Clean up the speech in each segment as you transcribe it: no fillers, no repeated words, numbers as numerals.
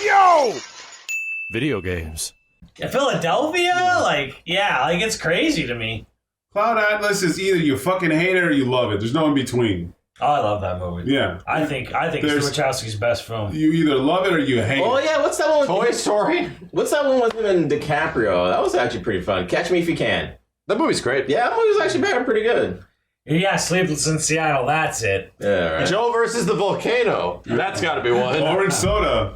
Yo! Video games. Yeah, Philadelphia? Like, yeah, like it's crazy to me. Cloud Atlas is either you fucking hate it or you love it. There's no in between. Oh, I love that movie. Yeah. I think it's Wachowski's best film. You either love it or you hate it. Oh yeah, what's that one with Toy Story? What's that one with him and DiCaprio? That was actually pretty fun. Catch Me If You Can. That movie's great. Yeah, that movie was actually pretty good. Yeah, Sleepless in Seattle, that's it. Yeah, right. Joe versus the volcano. That's got to be one. Orange soda.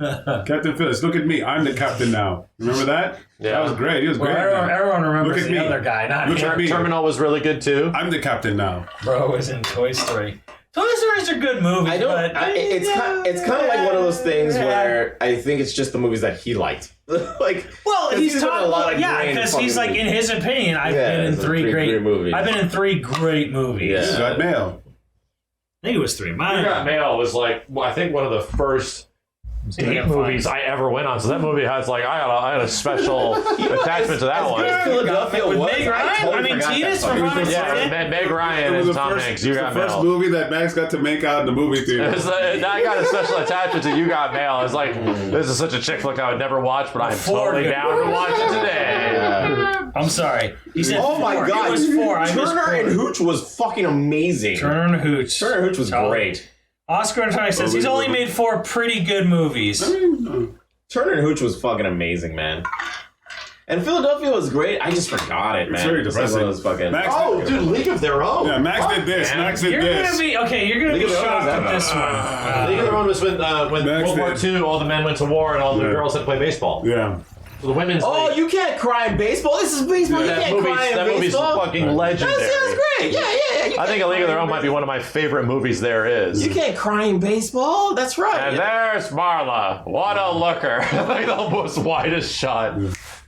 Captain Phillips, look at me. I'm the captain now. Remember that? Yeah. That was great. He was great. Everyone remembers Look at the me. other guy, not Look him. at me. Terminal was really good too. I'm the captain now. Bro was in Toy Story. Toy Story's a good movie. I don't. It's kind of like one of those things where I think it's just the movies that he liked. Like, well, he's done talking a lot of yeah, great because he's like, fucking in his opinion, I've Yeah, been in it's three great movies. I've been in 3 great movies. Yeah. You got mail. I think it was 3. You Got Mail was like, I think one of the first date movies I ever went on. So that movie has like, I had a special attachment to that one. Philadelphia With was. Meg Ryan? I mean, forgot Tina's that from fucking- Promise Yeah, Meg Ryan and Tom Hanks. You Got the first Mail. movie that Max got to make out in the movie theater. I got a special attachment to You Got Mail. It's like, this is such a chick flick I would never watch, but I'm totally down to watch it today. I'm sorry. He said Oh my 4. god, It was 4. I Turner and missed 4. Hooch was fucking amazing. Turner and Hooch. Turner and Hooch was great. Oscar and Tony says he's only made 4 pretty good movies. Turner and Hooch was fucking amazing, man. And Philadelphia was great. I just forgot it, man. It's very It's like depressing. one of those fucking. Max Oh, did, dude, League of Their Own. yeah, Max did this. man. Max did You're this. gonna be okay. You're gonna League be of Their Own shocked is at this one. League of Their Own was when Max World War did. II, all the men went to war and all the girls had to play baseball. Yeah. So the women's Oh, league, you can't cry in baseball. This is baseball. You that can't cry in movie's baseball. fucking legendary. That's great. Yeah. You I can't think A League of cry Their in Own might be one of my favorite movies there is. You can't cry in baseball. That's right. And there's Marla. What a looker. Like the most widest shot.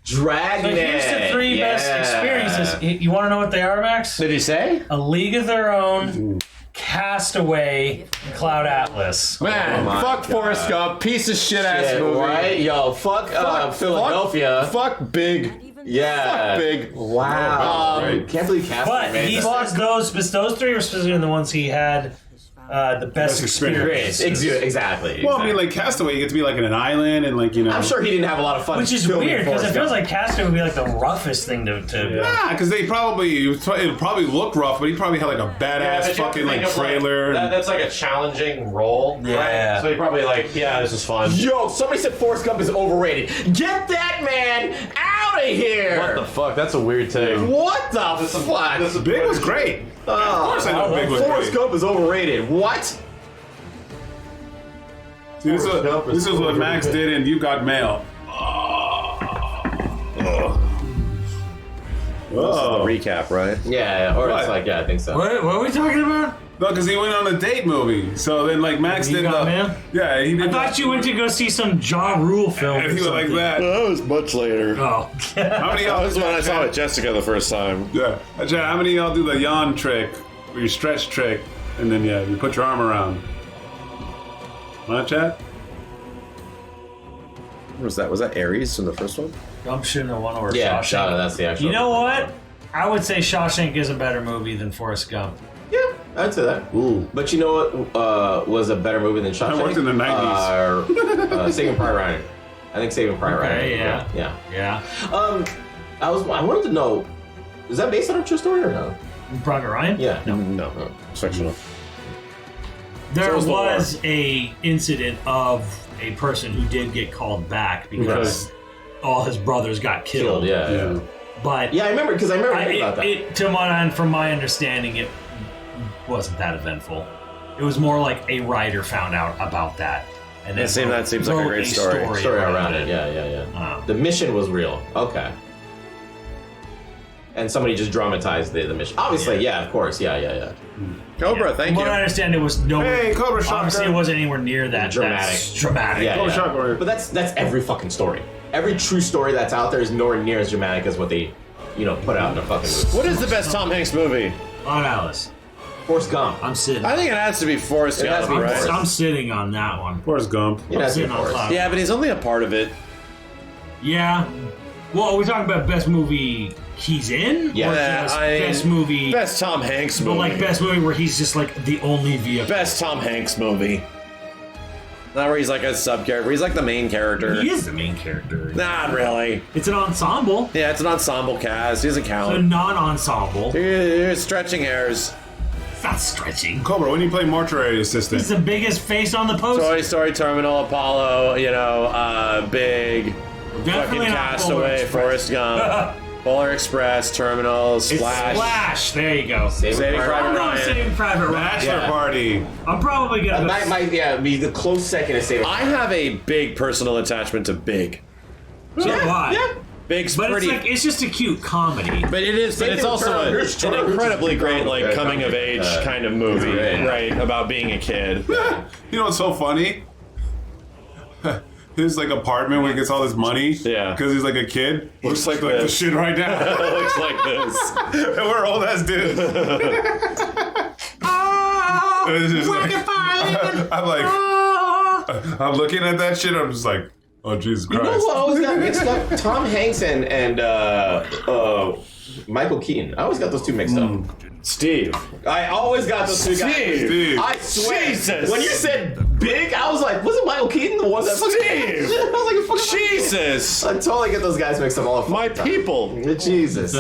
Dragnet. So here's the 3 best experiences. You want to know what they are, Max? Did he say? A League of Their Own, Castaway, and Cloud Atlas. Man, fuck Forrest Gump, piece of shit ass movie. Right? Yo, fuck Philadelphia. Fuck Big. Yeah. Fuck Big. Wow. Can't believe Castaway But made he that. says those 3 are specifically the ones he had the best experience. Exactly. Well, I mean, like Castaway, you get to be like in an island and like, you know. I'm sure he didn't have a lot of fun. Which is filming weird because it Forrest feels Gump. like Castaway would be like the roughest thing to Nah, because it would probably look rough, but he probably had like a badass fucking like trailer. That's like a challenging role. Yeah. Right? So he probably like, yeah, this is fun. Yo, somebody said Forrest Gump is overrated. Get that man out of here! What the fuck? That's a weird take. What the fuck? Big was great. Of course I know Big was Forrest great. Gump is overrated. What? See, this is what Max did in You Got Mail. Oh. The recap, right? Yeah, or What? it's like, yeah, I think so. What are we talking about? No, because he went on a date movie. So then, like, Max You did Got the. Mail? Yeah, he did. I thought you went to go see some Ja Rule film. And or he was like something. that. That was much later. Oh. How many of y'all? That was when I saw it Jessica the first time. Yeah. Chad, how many of y'all do the yawn trick, or your stretch trick, and then you put your arm around? Want to chat? What was that? Was that Ares in the first one? I'm shouldn't have won over Yeah, Shawshank. that's the actual. You know what? I would say Shawshank is a better movie than Forrest Gump. Yeah, I'd say that. Ooh. But you know what was a better movie than Shawshank? I worked in the 90s. Saving Private Ryan. I think Saving Private Ryan. Okay, Yeah. Yeah. I wanted to know, is that based on a true story or no? Private Ryan? Yeah. No. It's fictional. There was the war. was a incident of a person who did get called back because all his brothers got killed. Yeah. But Yeah, I remember because I remember hearing about that. from my understanding, it wasn't that eventful. It was more like a writer found out about that, and then that seems like a wrote great story. Story around it. Yeah. Oh. The mission was real. Okay. And somebody just dramatized the mission. Obviously, yeah, of course. Yeah. Cobra, thank What you. I understand, it was no. Hey, Cobra Obviously, Shotgun. it wasn't anywhere near that Dramatic. That's dramatic. Yeah, Cobra yeah. Shotgun. But that's every fucking story. Every true story that's out there is nowhere near as dramatic as what they, put out in a fucking movie. What is the best Tom Hanks movie? On Alice, Forrest Gump. I'm sitting. I think it has to be Forrest It has Gump, to be right? Forrest. I'm sitting on that one. Forrest Gump. It has to be Sitting on Forrest. cloud. Yeah, but he's only a part of it. Yeah. Well, are we talking about best movie he's in? Yeah. Or Yeah, just I- best movie. Best Tom Hanks But movie. like best movie where he's just like the only vehicle. Best Tom Hanks movie. Not where he's like a sub character. He's like the main character. He is the main character. Not really. It's an ensemble. Yeah, it's an ensemble cast. He doesn't It's a count. non-ensemble. You're stretching hairs. It's not stretching. Cobra, when you play mortuary assistant, He's the biggest face on the poster. Toy Story Terminal, Apollo, Big, Definitely fucking not Castaway, Polar Express. Forrest Gump, Polar Express, Terminal, It's Splash. Splash. There you go. Saving Private I'm going Ryan. Saving Private Ryan. Bachelor Yeah. Party. I'm probably gonna. Might be the close second to Saving. I have a big personal attachment to Big. So do I. Yeah. Big's But pretty. it's just a cute comedy. But it is. But Same it's thing also with an incredibly great, like, Yeah, coming of age kind of movie, great. right? About being a kid. You know what's so funny? His like apartment when he gets all this money. Yeah. Because he's like a kid. Looks like the this. shit right now. It looks like this. And we're old ass dudes. It's just like- I'm like, I'm looking at that shit. I'm just like, oh Jesus You know Christ. who always got mixed up? Tom Hanks and Michael Keaton. I always got those two mixed up. Steve. I always got those two guys. Steve. I swear. Jesus. When you said big, I was like, wasn't Michael Keaton the one that Steve. I was like, fucking Jesus. I totally get those guys mixed up all the My fucking time. people. Jesus.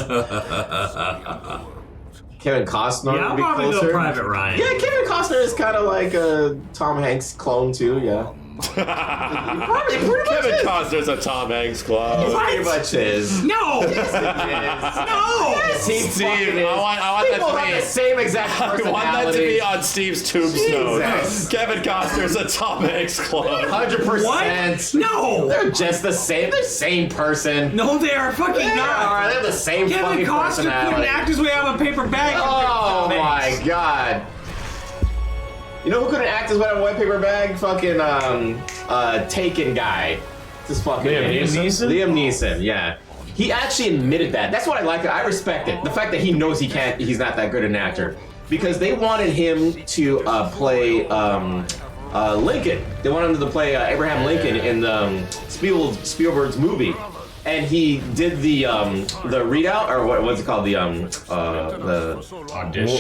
Kevin Costner Yeah, would I'll be probably closer. go Private Ryan. Yeah, Kevin Costner is kind of like a Tom Hanks clone too. Yeah. Probably pretty much Kevin is. Costner's a Tom Hanks clone. Pretty much is. No. Yes, No. he Steve, fucking is. I want that People to have be. the same exact I personality. want that to be on Steve's tombstone. Jesus. Kevin Costner's a Tom Hanks clone. 100%. What? No. They're just the same. They're the same person. No, they are fucking They not. are. They have the same Kevin fucking Costner personality. couldn't act his way out of a paper bag. Oh my god. You know who couldn't act his way out of a white paper bag? Fucking Taken guy. This fucking Liam idiot. Neeson? Liam Neeson, yeah. He actually admitted that. That's what I like. I respect it. The fact that he knows he's not that good an actor. Because they wanted him to play Lincoln. They wanted him to play Abraham Lincoln in the Spielberg's movie. And he did the readout, or what's it called? The Audition.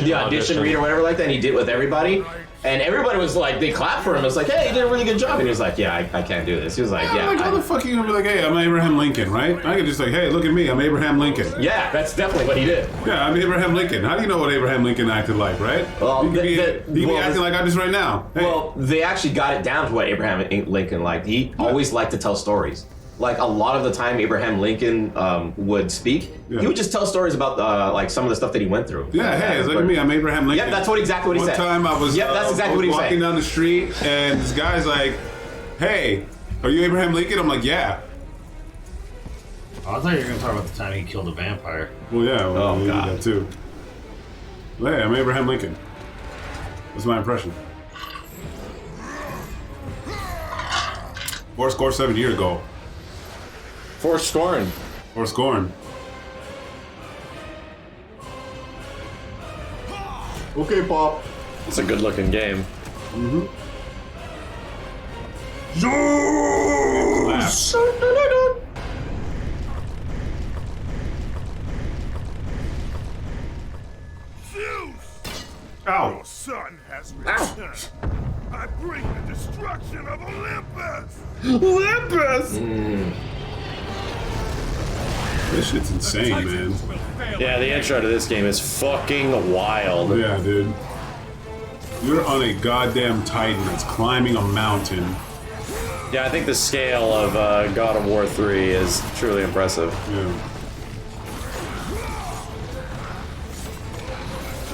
the audition read or whatever like that, and he did it with everybody. And everybody was like, they clapped for him. It's like, hey, you did a really good job. And he was like, yeah, I can't do this. He was like, I'm like, how the fuck are you gonna be like, hey, I'm Abraham Lincoln, right? I could just like, hey, look at me, I'm Abraham Lincoln. yeah, that's definitely what he did. Yeah, I'm Abraham Lincoln. How do you know what Abraham Lincoln acted like, right? Well, you could be, the- you could be well, acting like I just right now. Hey. Well, they actually got it down to what Abraham Lincoln liked. He always liked to tell stories. Like a lot of the time, Abraham Lincoln would speak. Yeah. He would just tell stories about like some of the stuff that he went through. yeah, hey, look at me, I'm Abraham Lincoln. Yep, that's exactly what he One said. time I was, Yep, that's exactly what he was walking saying. down the street, and this guy's like, hey, are you Abraham Lincoln? I'm like, yeah. Oh, I thought you were going to talk about the time he killed a vampire. Well, yeah, well, Oh, we did God. that too. Well, hey, I'm Abraham Lincoln. That's my impression. 7 years ago. For scoring. Or scoring. Okay, Pop. It's a good looking game. Ow! Son has returned. I bring the destruction of Olympus. Olympus! This shit's insane, man. Yeah, the intro to this game is fucking wild. Yeah, dude. You're on a goddamn Titan that's climbing a mountain. Yeah, I think the scale of God of War 3 is truly impressive. Yeah.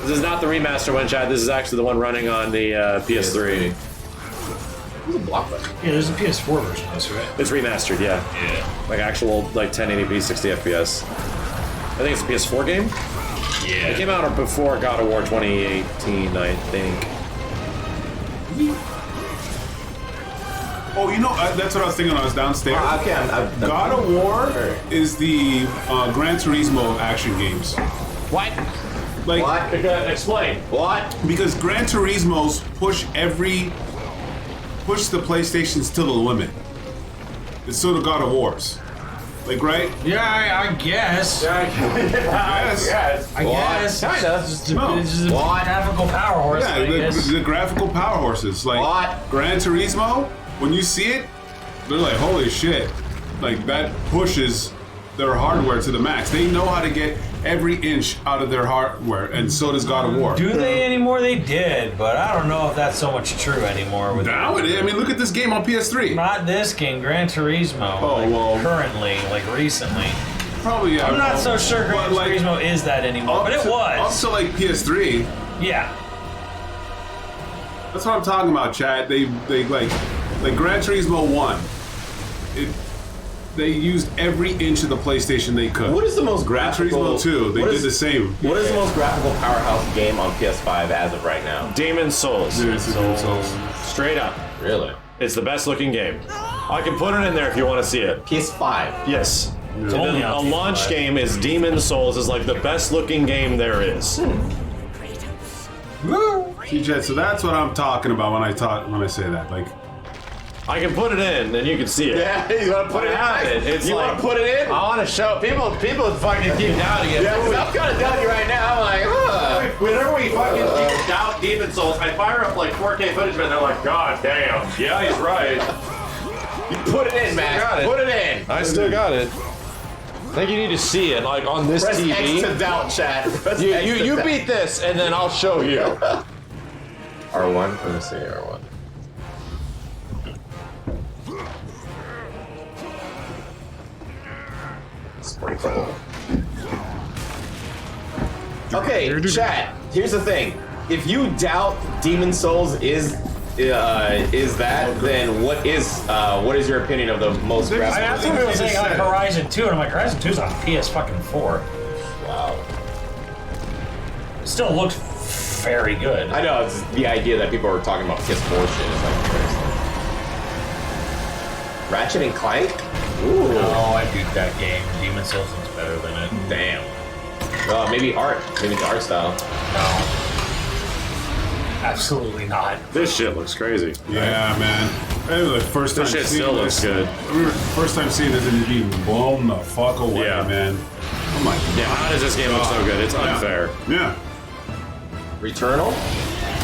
This is not the remaster one, Chad. This is actually the one running on the PS3. Yeah, there's a PS4 version of this, right? It's remastered, yeah. Yeah. Like actual, like 1080p, 60 FPS. I think it's a PS4 game. Yeah. It came out before God of War 2018, I think. Oh, you know, that's what I was thinking when I was downstairs. Okay, I'm God of War is the Gran Turismo action games. What? Like, What? Explain. What? because Gran Turismo's push the PlayStations to the limit. It's sort of God of Wars. Like, right? Yeah, I guess. Yes. I guess. Kinda. It's just No. it's just a What? graphical power horse, Yeah, I guess. the graphical power horses. Like, What? Gran Turismo when you see it, they're like, holy shit. Like, that pushes their hardware to the max. They know how to get every inch out of their hardware, and so does God of War. Do they anymore? They did, but I don't know if that's so much true anymore. With Now it is. I mean, look at this game on PS3. not this game, Gran Turismo. Oh, like, well. currently, like recently. Probably, yeah. I'm not so sure Gran But, like, Turismo is that anymore, but it was. Up to, like, PS3. Yeah. That's what I'm talking about, Chad. They like Gran Turismo 1. They used every inch of the PlayStation they could. What is the most Gran graphical? Turismo 2, they did the same. What is the most graphical powerhouse game on PS5 as of right now? Demon Souls. Dude, it's Demon Souls. Straight up. Really? It's the best looking game. I can put it in there if you want to see it. PS5. Yes. Yeah. Only A on launch PS5. game is Demon Souls is like the best looking game there is. See, Chad, so that's what I'm talking about when I say that. Like, I can put it in and you can see it. Yeah, you want to put it in? have it. It's you like- want to put it in? I want to show people fucking keep doubting it. Yeah, 'cause I'm kind of doubting you right now. I'm like, Whenever we fucking people doubt Demon Souls, I fire up like 4K footage, and they're like, God damn, yeah, he's right. you put it in, man. got it. Put it in. I still got it. I think you need to see it, like on this Press TV. X to doubt, chat. Press You, X you, to you doubt. beat this, and then I'll show you. R1. Let me see R1. It's pretty cool. Okay, chat. Here's the thing. If you doubt Demon Souls is that, then what is your opinion of the most There's- I graphical? asked people saying like Horizon 2, and I'm like, Horizon 2's on PS fucking 4. Wow. Still looks very good. I know it's the idea that people are talking about PS4 shit. It's like crazy. Ratchet and Clank? Ooh. Oh, I beat that game. Demon Souls looks better than it. Damn. Maybe art. Maybe the art style. No. Absolutely not. This shit looks crazy. yeah, man. That was the first time This shit seeing still looks this. good. I remember the first time seeing this and being blown the fuck away, Yeah. man. Oh my god. Yeah, how does this game look so good? It's unfair. Yeah. Returnal?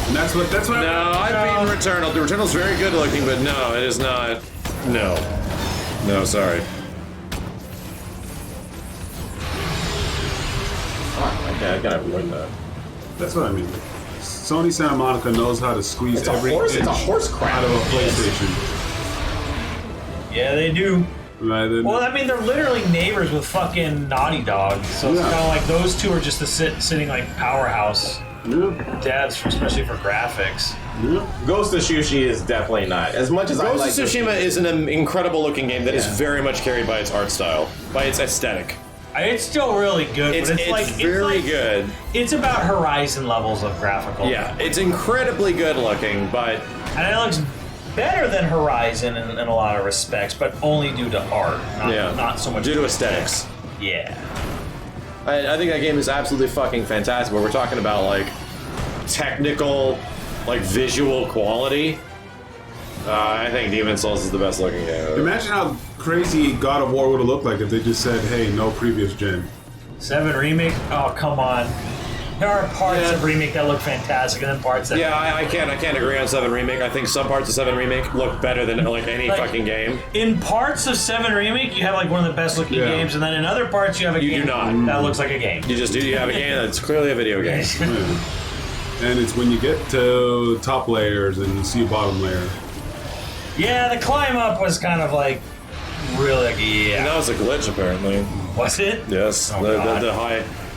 And that's what No, I've been Returnal. The Returnal's very good looking, but no, it is not. No. No, sorry. Okay, I gotta avoid that. That's what I mean. Sony Santa Monica knows how to squeeze It's a every horse. inch It's a horse crap. out of a PlayStation. Yeah, they do. Right? Well, I mean, they're literally neighbors with fucking Naughty Dog, so it's Yeah. kind of like those two are just the sitting like powerhouse yeah. devs, especially for graphics. Yeah. Ghost of Tsushima is definitely not. As much as I Ghost like of Tsushima is an incredible looking game that is Yeah. very much carried by its art style, by its aesthetic. It's still really good, It's, but it's like very good. It's about Horizon levels of graphical. Yeah, it's incredibly good looking, but and it looks better than Horizon in a lot of respects, but only due to art, not so much due to aesthetics. Yeah. I think that game is absolutely fucking fantastic. But we're talking about like technical, like visual quality. I think Demon Souls is the best looking game ever. Imagine how crazy God of War would have looked like if they just said, "Hey, no previous gen." 7 Remake? Oh, come on. There are parts of Remake that look fantastic, and then parts that... Yeah, I can't agree on 7 Remake. I think some parts of 7 Remake look better than like any Like, fucking game. In parts of 7 Remake, you have like one of the best looking Yeah. games, and then in other parts, you have a You game do not. that looks like a game. You have a game that's clearly a video game. Yeah. And it's when you get to top layers and you see a bottom layer. Yeah, the climb up was kind of like really like, And that was a glitch apparently. Was it? Yes, Oh, God.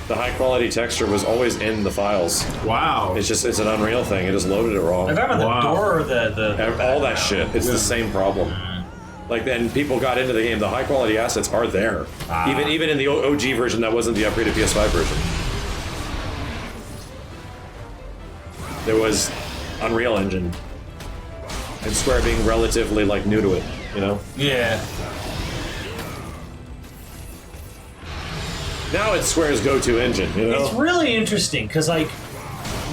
the high quality texture was always in the files. Wow. It's an Unreal thing. It just loaded it wrong. Like, I'm on the Wow. door or the All that shit. It's the same problem. Like then people got into the game. The high quality assets are there. Even in the OG version, that wasn't the upgraded PS5 version. There was Unreal Engine, and Square being relatively like new to it. You know. Yeah. Now it's Square's go-to engine. You know. It's really interesting because like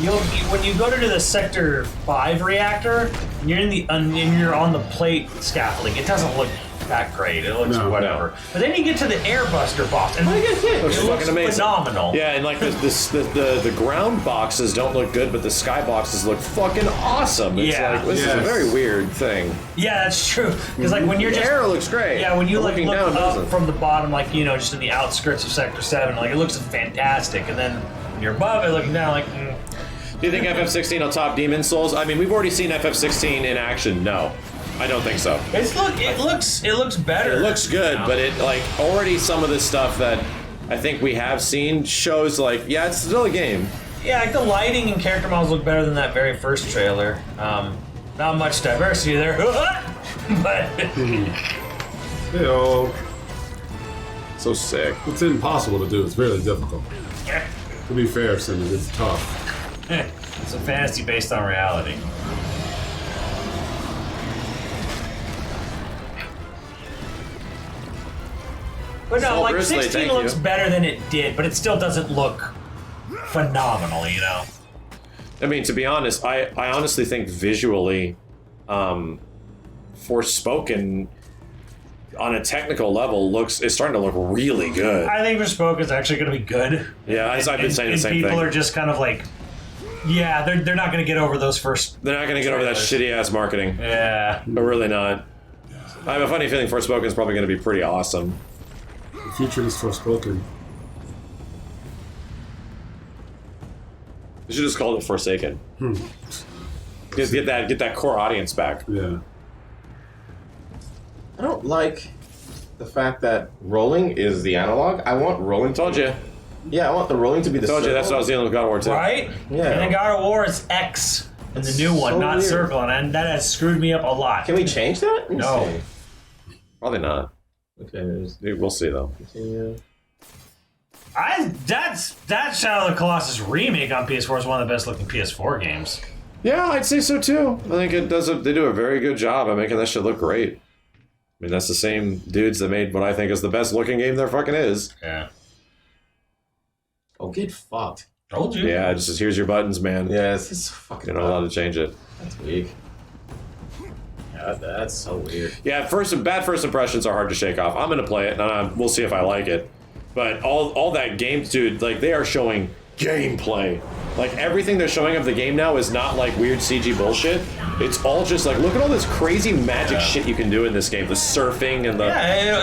when you go to do the Sector 5 reactor, and you're on the plate scaffolding, it doesn't look that great. It looks whatever. No. But then you get to the airbuster box, and it looks fucking amazing. phenomenal. Yeah, and like the ground boxes don't look good, but the sky boxes look fucking awesome. It's like this is a very weird thing. Yeah, that's true. Because like when you're The just air looks great. Yeah, when you But look looking down up doesn't. from the bottom, like just in the outskirts of Sector 7, like it looks fantastic. And then when you're above it, looking down, like. Do you think FF16 will top Demon Souls? I mean, we've already seen FF16 in action. No, I don't think so. It looks better. It looks good, but it like already some of the stuff that I think we have seen shows like it's still a game. Yeah, like the lighting and character models look better than that very first trailer. Not much diversity there, but So sick. It's impossible to do. It's really difficult. To be fair, Simmons, it's tough. it's a fantasy based on reality. But no, Saul like Grizzly, 16 thank looks you. better than it did, but it still doesn't look phenomenal, you know? I mean, to be honest, I honestly think visually, Forspoken on a technical level is starting to look really good. I think Forspoken's actually going to be good. Yeah, I've been saying the same thing. People are just kind of like, they're not going to get over those first. They're not going to get over that shitty ass marketing. Yeah. They're really not. I have a funny feeling Forspoken is probably going to be pretty awesome. The future is Forspoken. They should just call it Forsaken. Get that core audience back. Yeah. I don't like the fact that rolling is the analog. I want rolling. Told you. Yeah, I want the rolling to be the. Told you. That's what I was dealing with God of War 2. Right? Yeah. And then God of War is X in the new one, so not weird. circle, and that has screwed me up a lot. Can we change that? Let me No. see. Probably not. Okay. We'll see though. Continue. That Shadow of the Colossus remake on PS4 is one of the best looking PS4 games. Yeah, I'd say so too. I think they do a very good job of making that shit look great. I mean, that's the same dudes that made what I think is the best looking game there fucking is. Yeah. Oh, get fucked. Told you. Yeah, just here's your buttons, man. Yeah, this is fucking. You're not allowed to change it. That's weak. Yeah, that's so weird. Yeah, bad first impressions are hard to shake off. I'm gonna play it, and we'll see if I like it. But all that game, dude, like they are showing gameplay. Like everything they're showing of the game now is not like weird CG bullshit. It's all just like, look at all this crazy magic shit you can do in this game. The surfing and the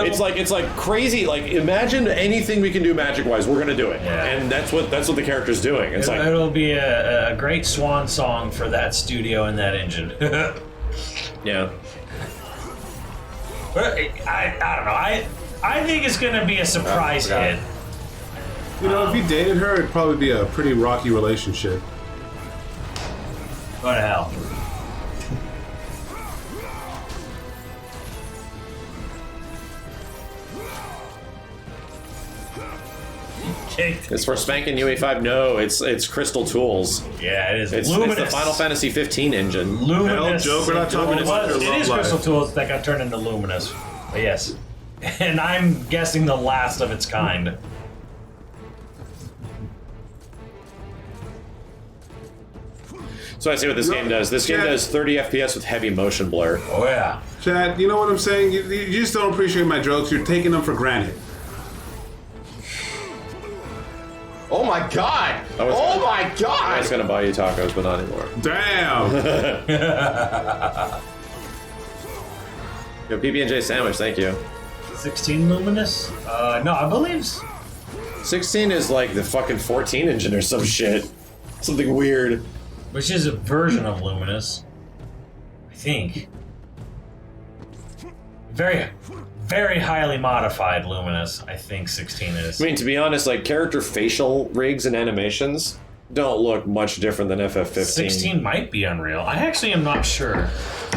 it's like crazy. Like imagine anything we can do magic wise, we're gonna do it. Yeah. And that's what the character's doing. It's like it'll be a great swan song for that studio and that engine. yeah. But I don't know. I think it's gonna be a surprise hit. You know, if you dated her, it'd probably be a pretty rocky relationship. Go to hell. It's for spanking UE5. No, it's Crystal Tools. Yeah, it is. It's the Final Fantasy 15 engine. Luminous. Hell, Joke, we're not talking about your It love is life. Crystal Tools that got turned into Luminous. But yes. And I'm guessing the last of its kind. So I see what this game does. This game does 30 FPS with heavy motion blur. Oh yeah. Chad, you know what I'm saying? You just don't appreciate my jokes. You're taking them for granted. Oh my god! I was my god! I was gonna buy you tacos, but not anymore. Damn! Yo, PB&J sandwich, thank you. 16 Luminous? No, I believe 16 is like the fucking 14 engine or some shit. Something weird. which is a version of Luminous. I think. Very highly modified Luminous, I think 16 is. I mean, to be honest, like character facial rigs and animations don't look much different than FF15. 16 might be Unreal. I actually am not sure.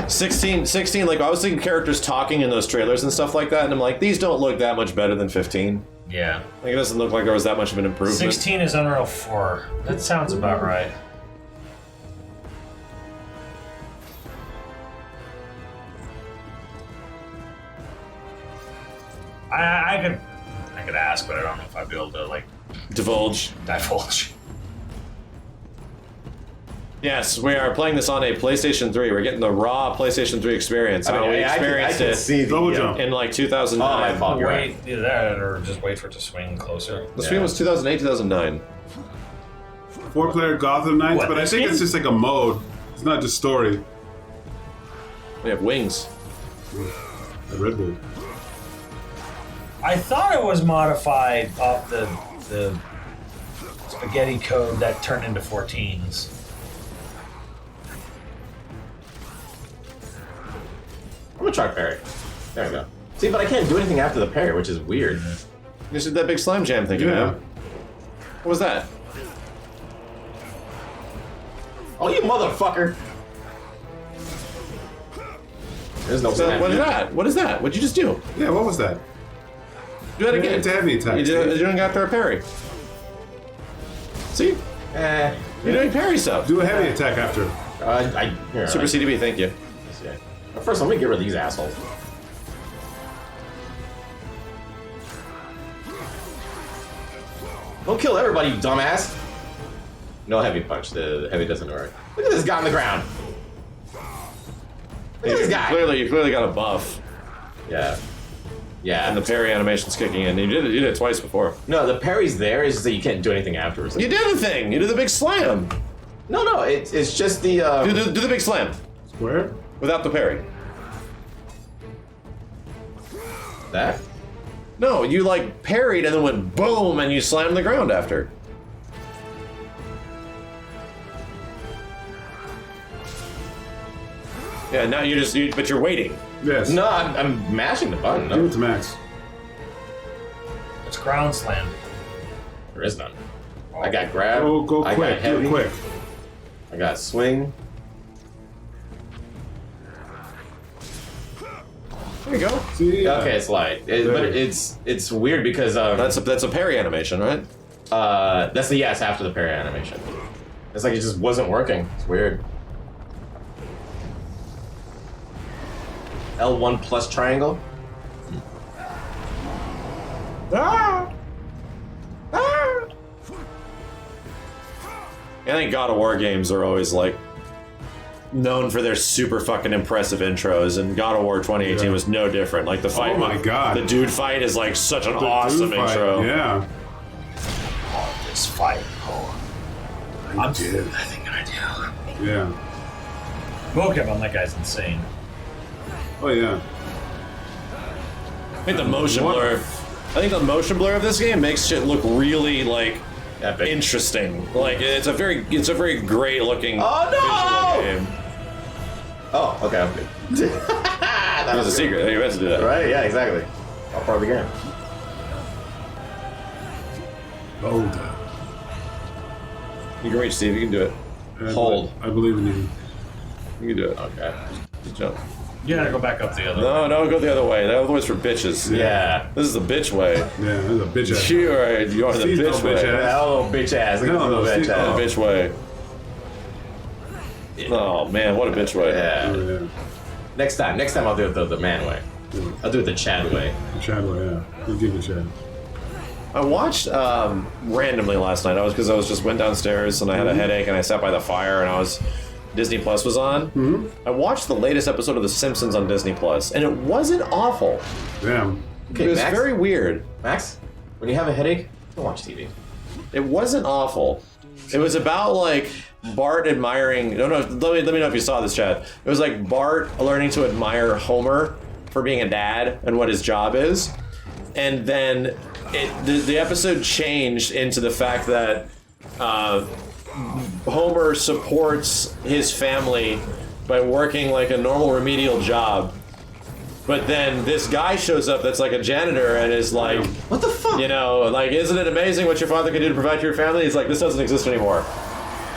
16, like I was thinking characters talking in those trailers and stuff like that, and I'm like, these don't look that much better than 15. Yeah. Like it doesn't look like there was that much of an improvement. 16 is Unreal 4. That sounds about right. I could ask, but I don't know if I'd be able to like Divulge. divulge. Yes, we are playing this on a PlayStation 3. We're getting the raw PlayStation 3 experience. I mean, we I experienced can it see the Double jump. in like Oh, 2009. my fault. You're right. Wait, either that or just wait for it to swing closer. The stream was 2008, 2009. 4-player Gotham Knights, What, but I this think game? it's just like a mode. It's not just story. We have wings. A Red Bull. I thought it was modified off the spaghetti code that turned into 14s. I'm gonna try parry. There we go. See, but I can't do anything after the parry, which is weird. This is that big slime jam thing, Yeah. man. What was that? Oh, you motherfucker! There's no So, snap. what is that? What is that? What'd you just do? Yeah, what was that? Do that again. It's a heavy attack. You're doing after a parry. See? Eh. You're doing parry stuff. Do a heavy attack after. Here, Super CDB, thank you. Yeah. But first, let me get rid of these assholes. Don't kill everybody, you dumbass! No heavy punch. The heavy doesn't work. Look at this guy on the ground. Look at this guy. You clearly got a buff, Yeah. Yeah. and the parry animation's kicking in. You did it twice before. No, the parry's there. Is that you can't do anything afterwards. You did the thing. You did the big slam. No, it's just the. Do the big slam Square? without the parry. That. No, you like parried and then went boom, and you slammed the ground after. Yeah, now but you're waiting. Yes. No, I'm mashing the button. Give No, it to Max. It's ground slam. there is none. I got grab. Go I quick. got Do heavy. it quick. I got swing. There you go. See? Okay, it's light, but it's weird because That's a parry animation, right? that's the yes after the parry animation. It's like it just wasn't working. It's weird. L1 plus triangle. Ah! Ah! I think God of War games are always like known for their super fucking impressive intros, and God of War 2018 was no different. Like the fight, Oh my God. the dude fight is like such an The awesome dude fight, intro. Yeah. This fight. Oh, I did. I think I do. Yeah. Vocab on that guy's insane. Oh, yeah. I think the motion What? blur. I think the motion blur of this game makes shit look really like Epic. interesting. Like it's a very great looking Oh, no! visual game. Oh, okay, I'm good. That was a secret. You had to do that. Right? Yeah, exactly. All part of the game. Boulder. You can reach, Steve. You can do it. Hold. I believe in you. You can do it. Okay. Just jump. You gotta go back up the other. No, go the other way. The other way's for bitches. Yeah. This is the bitch way. Yeah, that's a bitch ass. You are the Steve's no bitch way. bitch ass. Oh, bitch ass. Look at No, the little bitch Steve- The ass. bitch way. Oh man, what a bitch way. Yeah. Oh, yeah. Next time I'll do it the man way. I'll do it the Chad way. Shadow, yeah. We'll give it a shot. I watched randomly last night. I just went downstairs and I had a headache and I sat by the fire and Disney Plus was on. Mm-hmm. I watched the latest episode of The Simpsons on Disney Plus and it wasn't awful. Damn. Okay, It was Max, very weird. Max, when you have a headache, don't watch TV. It wasn't awful. It was about like Bart admiring. No, let me know if you saw this, Chad. It was like Bart learning to admire Homer for being a dad and what his job is, and then the episode changed into the fact that Homer supports his family by working like a normal remedial job. But then this guy shows up that's like a janitor and is like, What the fuck? you know, like, isn't it amazing what your father can do to provide for your family? He's like, this doesn't exist anymore.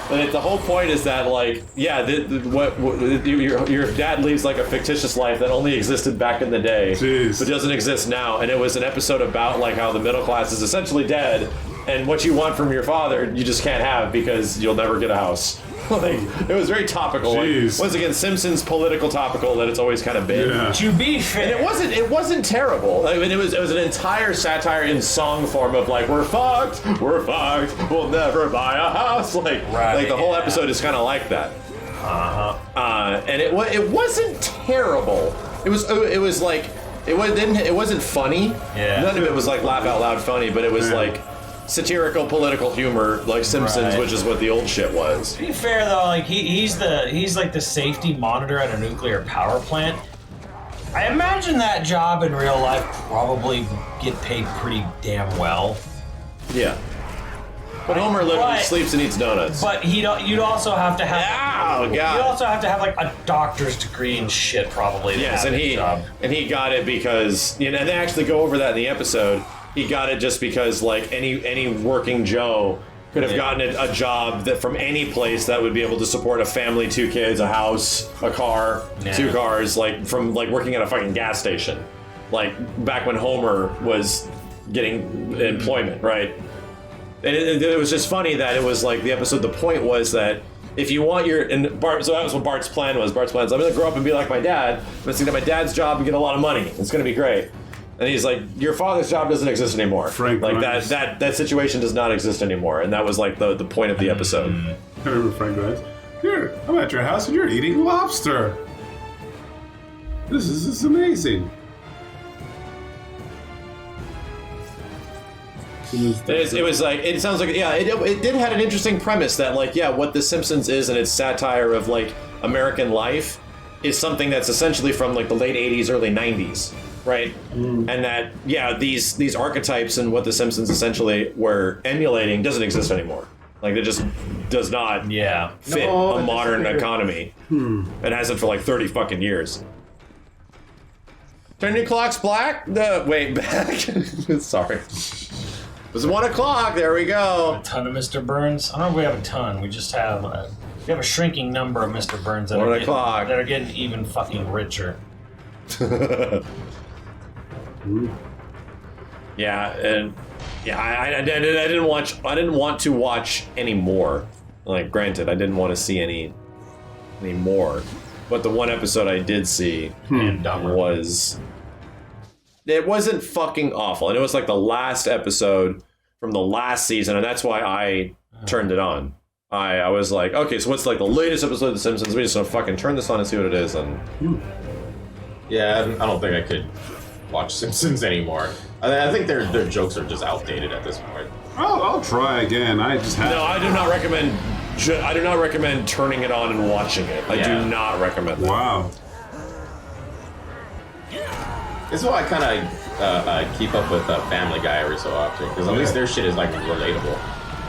And the whole point is that, like, yeah, your dad leads like a fictitious life that only existed back in the day, Jeez. but doesn't exist now. And it was an episode about like how the middle class is essentially dead, and what you want from your father, you just can't have because you'll never get a house. Like, it was very topical. Like, Jeez. once again, Simpsons political topical that it's always kind of been. Yeah. To be fair, And it wasn't terrible. I mean, it was an entire satire in song form of like, we're fucked, we'll never buy a house. Like the whole episode is kind of like that. And it wasn't terrible. It wasn't funny. Yeah. None of it was like laugh out loud funny, but it was like satirical political humor, like Simpsons, Right. which is what the old shit was. to be fair though, like he's like the safety monitor at a nuclear power plant. I imagine that job in real life probably get paid pretty damn well. Yeah. But Homer literally But- sleeps and eats donuts. But you'd also have to have Oh, you'd God. also have to have like a doctor's degree and shit probably. To Yes, have and this job. he got it because, you know, and they actually go over that in the episode. He got it just because like any working Joe could have gotten a job that from any place that would be able to support a family, 2 kids, a house, a car, 2 cars, like from like working at a fucking gas station, like back when Homer was getting employment, right? And it was just funny that it was like the episode. The point was that if you want so that was what Bart's plan was. Bart's plan is, I'm going to grow up and be like my dad. I'm going to get my dad's job and get a lot of money. It's going to be great. And he's like, your father's job doesn't exist anymore. Frank like Grimes. that situation does not exist anymore. And that was like the point of the episode. I remember Frank Grimes. Here, I'm at your house and you're eating lobster. This is amazing. It was like, it sounds like, yeah, it did have an interesting premise that like, yeah, what The Simpsons is and its satire of like American life is something that's essentially from like the late 80s, early 90s, right? And that, yeah, these archetypes and what The Simpsons essentially were emulating doesn't exist anymore. Like, it just does not fit a modern economy. It hasn't for like 30 fucking years. Turn your clocks black? Wait, back. Sorry. It was 1 o'clock. There we go. A ton of Mr. Burns. I don't know if we have a ton. We just have a shrinking number of Mr. Burns that 1 are o'clock. that are getting even fucking richer. Yeah, and yeah, I didn't want to watch any more. Like, granted, I didn't want to see any more. But the one episode I did see was, it wasn't fucking awful, and it was like the last episode from the last season, and that's why I turned it on. I was like, okay, so what's like the latest episode of The Simpsons? We just gonna fucking turn this on and see what it is. And Yeah, I don't think I could watch Simpsons anymore. I think their jokes are just outdated at this point. I'll try again. I just have. no, I do not recommend. I do not recommend turning it on and watching it. I do not recommend that. Wow. This is why I kind of keep up with Family Guy every so often, because at least their shit is like relatable.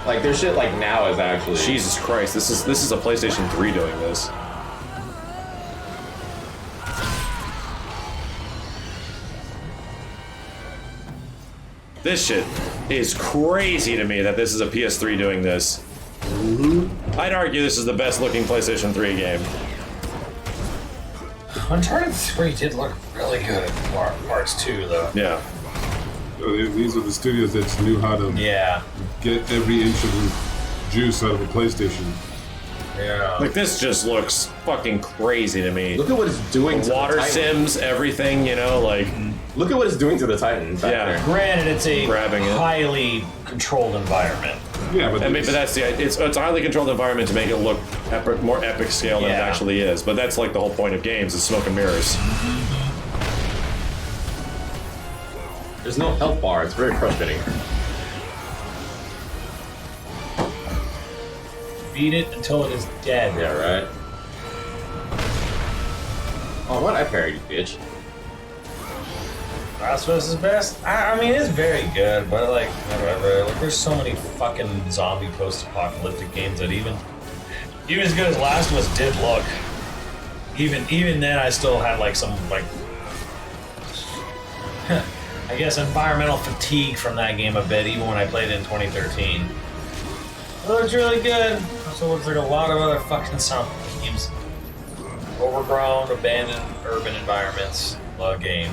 Like their shit like now is actually. Jesus Christ, this is a PlayStation 3 doing this. This shit is crazy to me that this is a PS3 doing this. I'd argue this is the best looking PlayStation 3 game. Uncharted 3 did look really good at parts 2, though. Yeah. These are the studios that knew how to get every inch of the juice out of a PlayStation. Yeah. Like, this just looks fucking crazy to me. Look at what it's doing to Water the Titan. sims, everything, you know, like... Look at what it's doing to the Titan back there. Granted, it's a Grabbing it. highly controlled environment. Yeah, but I mean, but that's it's a highly controlled environment to make it look more epic scale than it actually is. But that's like the whole point of games, is smoke and mirrors. There's no health bar. It's very frustrating. Beat it until it is dead. Yeah, right. Oh, what I parried, you bitch. Last of Us is best? I mean, it's very good, but like, whatever. Like, there's so many fucking zombie post-apocalyptic games that even as good as Last of Us did look, even then I still had like some like, I guess environmental fatigue from that game a bit, even when I played it in 2013. It looks really good. Also looks like a lot of other fucking zombie games. Overgrown, abandoned urban environments. Love game.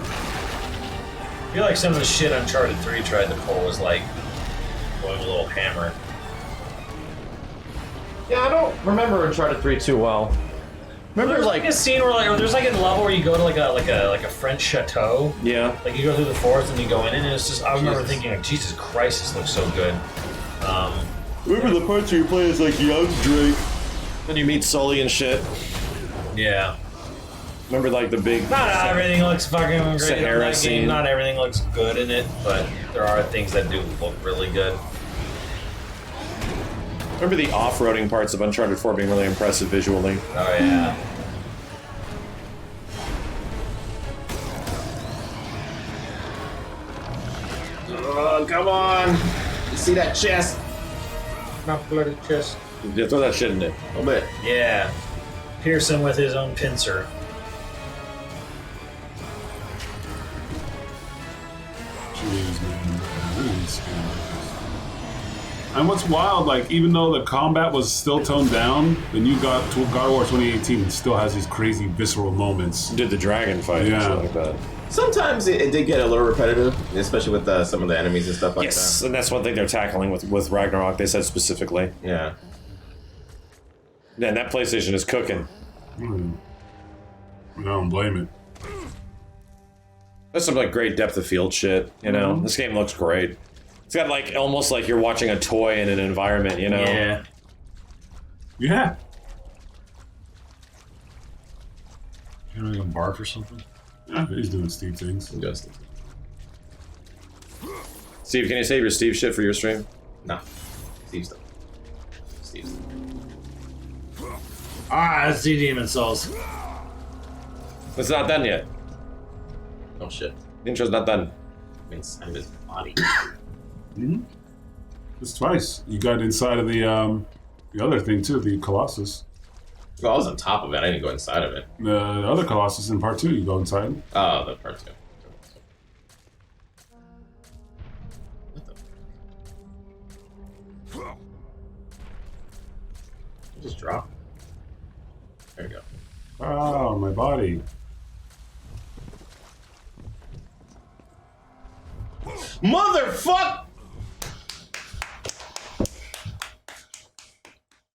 I feel like some of the shit Uncharted 3 tried to pull was like going a little hammer. Yeah, I don't remember Uncharted 3 too well. Remember, There's like a scene where there's like a level where you go to like a French chateau. Yeah. Like you go through the forest and you go in, and it's just I remember thinking like, Jesus Christ, this looks so good. Remember the parts where you play as like young Drake, then you meet Sully and shit. Yeah. Remember like the big Not everything looks fucking great Sahara in that scene. game. Not everything looks good in it, but there are things that do look really good. Remember the off-roading parts of Uncharted 4 being really impressive visually. Oh yeah. Oh, come on! You see that chest? Not bloody chest. Yeah, throw that shit in it. A little bit. Yeah. Pierce him with his own pincer. Jeez, man. Really scary. And what's wild, like, even though the combat was still toned down, the new God of War 2018 still has these crazy visceral moments. Did the dragon fight and Yeah. shit like that. Sometimes it did get a little repetitive, especially with some of the enemies and stuff like Yes, and that's one thing they're tackling with Ragnarok, they said specifically. that. Yeah. Man, that PlayStation is cooking. I don't blame it. That's some like great depth of field shit, you know? This game looks great. It's got like almost like you're watching a toy in an environment, you know? Yeah. Yeah. You want to go bark or something? Yeah, he's doing Steve things. Just Steve, can you save your Steve shit for your stream? nah. Steve's stuff. Steve's stuff. Ah, let's see Demon Souls. It's not done yet. Oh shit. The intro's not done. I'm his body. It's twice. You got inside of the other thing too, the Colossus. Well, I was on top of it. I didn't go inside of it. The other Colossus in part 2, you go inside. Oh, the part 2. What the? It just dropped. There you go. Oh, my body. Motherfuck!